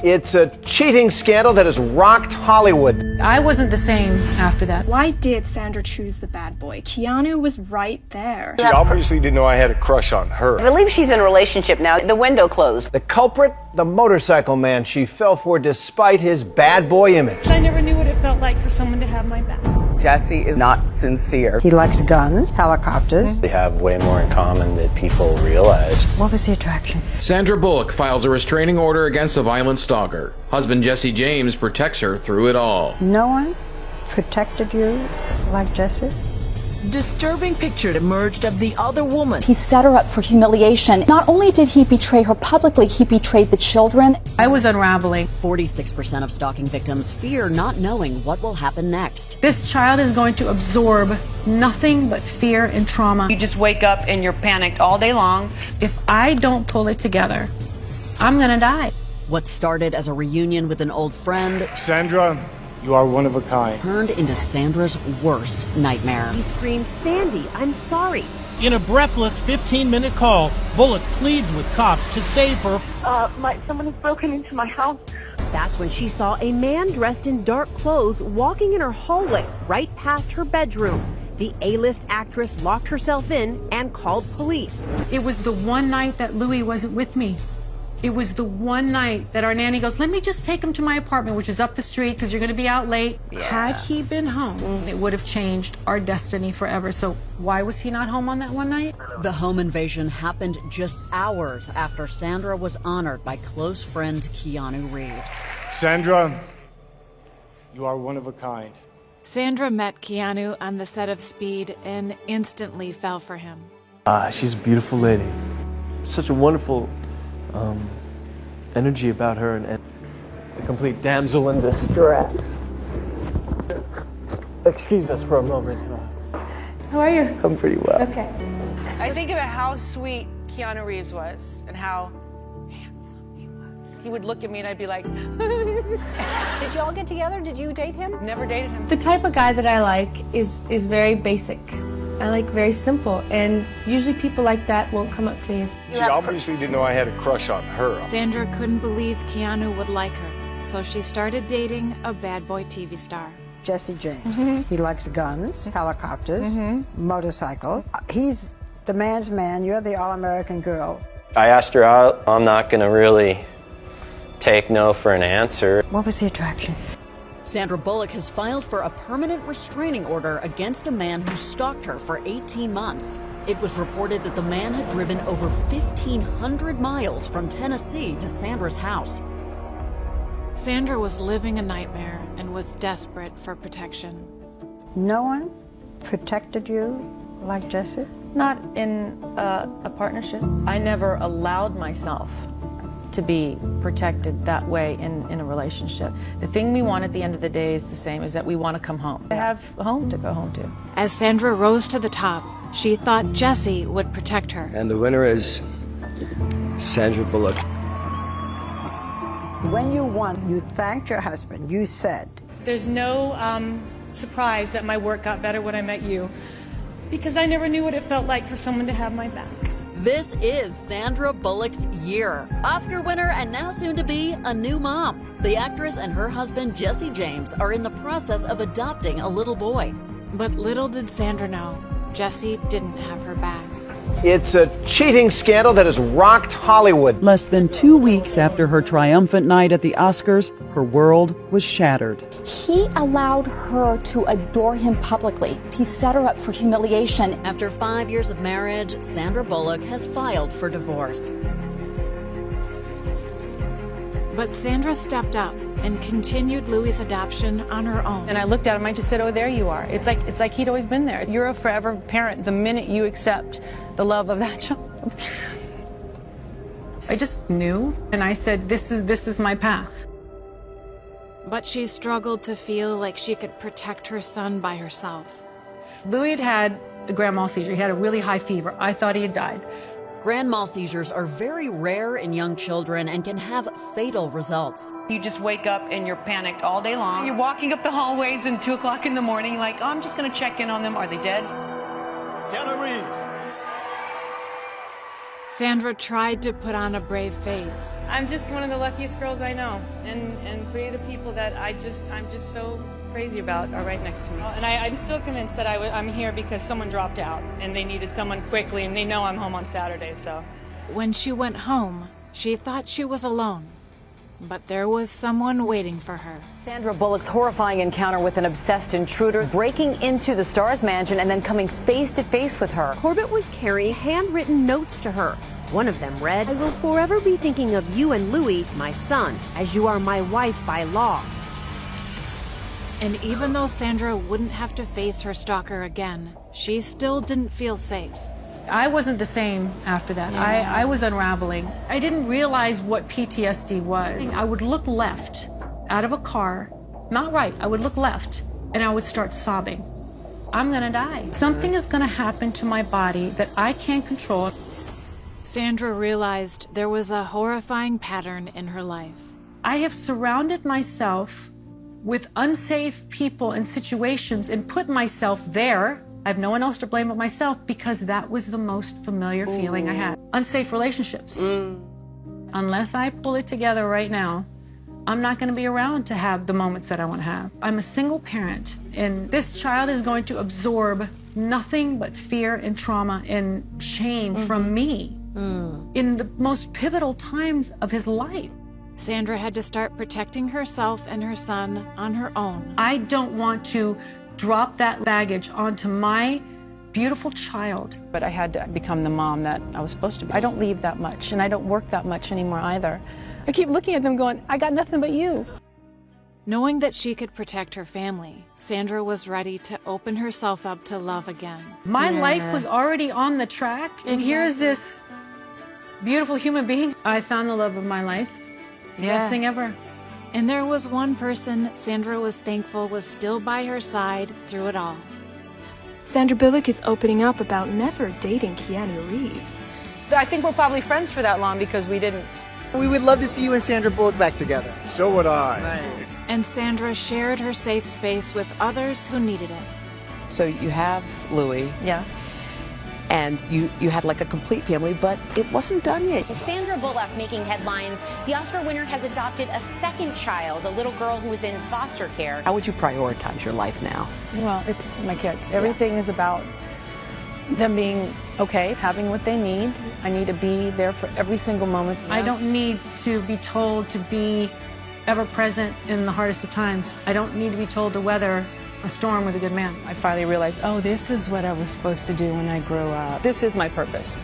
It's a cheating scandal that has rocked Hollywood. I wasn't the same after that. Why did Sandra choose the bad boy? Keanu was right there. She obviously didn't know I had a crush on her. I believe she's in a relationship now. The window closed. The culprit, the motorcycle man she fell for despite his bad boy image. I never knew what it felt like for someone to have my back. Jesse is not sincere. He likes guns, helicopters. They have way more in common than people realize. What was the attraction? Sandra Bullock files a restraining order against a violent stalker. Husband Jesse James protects her through it all. No one protected you like Jesse? Disturbing picture emerged of the other woman. He set her up for humiliation. Not only did he betray her publicly, he betrayed the children. I was unraveling. 46% of stalking victims fear not knowing what will happen next. This child is going to absorb nothing but fear and trauma. You just wake up and you're panicked all day long. If I don't pull it together, I'm gonna die. What started as a reunion with an old friend, Sandra, you are one of a kind. turned into Sandra's worst nightmare. He screamed, "Sandy, I'm sorry." In a breathless 15-minute call, Bullock pleads with cops to save her. Someone has broken into my house. That's when she saw a man dressed in dark clothes walking in her hallway right past her bedroom. The A-list actress locked herself in and called police. It was the one night that Louis wasn't with me. It was the one night that our nanny goes, let me just take him to my apartment, which is up the street because you're going to be out late. Yeah. Had he been home, it would have changed our destiny forever. So why was he not home on that one night? The home invasion happened just hours after Sandra was honored by close friend Keanu Reeves. Sandra, you are one of a kind. Sandra met Keanu on the set of Speed and instantly fell for him. She's a beautiful lady. Such a wonderful energy about her, and a complete damsel in distress. Excuse us for a moment. How are you? I'm pretty well. Okay. I think about how sweet Keanu Reeves was and how handsome he was. He would look at me and I'd be like, Did y'all get together? Did you date him? never dated him. The type of guy that I like is very basic. I like very simple, and usually people like that won't come up to you. She obviously didn't know I had a crush on her. Sandra couldn't believe Keanu would like her, so she started dating a bad boy TV star. Jesse James. He likes guns, helicopters, motorcycle. He's the man's man. You're the all-American girl. I asked her out. I'm not going to really take no for an answer. What was the attraction? Sandra Bullock has filed for a permanent restraining order against a man who stalked her for 18 months. It was reported that the man had driven over 1,500 miles from Tennessee to Sandra's house. Sandra was living a nightmare and was desperate for protection. No one protected you like Jesse? Not in a partnership. I never allowed myself to be protected that way in a relationship. The thing we want at the end of the day is the same, is that we want to come home. I have a home to go home to. As Sandra rose to the top, she thought Jesse would protect her. And the winner is Sandra Bullock. When you won, you thanked your husband. You said, There's no surprise that my work got better when I met you, because I never knew what it felt like for someone to have my back. This is Sandra Bullock's year. Oscar winner and now soon to be a new mom. The actress and her husband Jesse James are in the process of adopting a little boy. But little did Sandra know, Jesse didn't have her back. It's a cheating scandal that has rocked Hollywood. Less than 2 weeks after her triumphant night at the Oscars, her world was shattered. He allowed her to adore him publicly. He set her up for humiliation. After 5 years of marriage, Sandra Bullock has filed for divorce. But Sandra stepped up and continued Louis' adoption on her own. And I looked at him, I just said, oh, there you are. It's like he'd always been there. You're a forever parent the minute you accept the love of that child. I just knew, and I said, this is my path. But she struggled to feel like she could protect her son by herself. Louis had had a grand mal seizure. He had a really high fever. I thought he had died. Grand mal seizures are very rare in young children and can have fatal results. You just wake up and you're panicked all day long. You're walking up the hallways and 2 o'clock in the morning like, oh, I'm just going to check in on them. Are they dead? Keanu Reeves. Sandra tried to put on a brave face. I'm just one of the luckiest girls I know, and three of the people that I'm just so crazy about are right next to me. And I'm still convinced that I'm here because someone dropped out and they needed someone quickly, and they know I'm home on Saturday, so. When she went home, she thought she was alone, but there was someone waiting for her. Sandra Bullock's horrifying encounter with an obsessed intruder, breaking into the star's mansion and then coming face to face with her. Corbett was carrying handwritten notes to her. One of them read, "I will forever be thinking of you and Louis, my son, as you are my wife by law." And even though Sandra wouldn't have to face her stalker again, she still didn't feel safe. I wasn't the same after that. Yeah. I was unraveling. I didn't realize what PTSD was. I would look left out of a car, not right, I would look left, and I would start sobbing. I'm gonna die. Something is gonna happen to my body that I can't control. Sandra realized there was a horrifying pattern in her life. I have surrounded myself with unsafe people and situations and put myself there. I have no one else to blame but myself because that was the most familiar feeling I had. Unsafe relationships. Unless I pull it together right now, I'm not going to be around to have the moments that I want to have. I'm a single parent, and this child is going to absorb nothing but fear and trauma and shame from me in the most pivotal times of his life. Sandra had to start protecting herself and her son on her own. I don't want to drop that baggage onto my beautiful child. But I had to become the mom that I was supposed to be. I don't leave that much, and I don't work that much anymore either. I keep looking at them going, I got nothing but you. Knowing that she could protect her family, Sandra was ready to open herself up to love again. My life was already on the track, and here's this beautiful human being. I found the love of my life. It's the best thing ever. And there was one person Sandra was thankful was still by her side through it all. Sandra Bullock is opening up about never dating Keanu Reeves. I think we're probably friends for that long because we didn't. We would love to see you and Sandra Bullock back together. So would I. Right. And Sandra shared her safe space with others who needed it. So you have Louis. Yeah. And you had like a complete family, but it wasn't done yet. Sandra Bullock making headlines. The Oscar winner has adopted a second child, a little girl who was in foster care. How would you prioritize your life now? Well, it's my kids. Everything is about them being okay, having what they need. I need to be there for every single moment. I don't need to be told to be ever present in the hardest of times. I don't need to be told to weather a storm with a good man. I finally realized, oh, this is what I was supposed to do when I grew up. This is my purpose.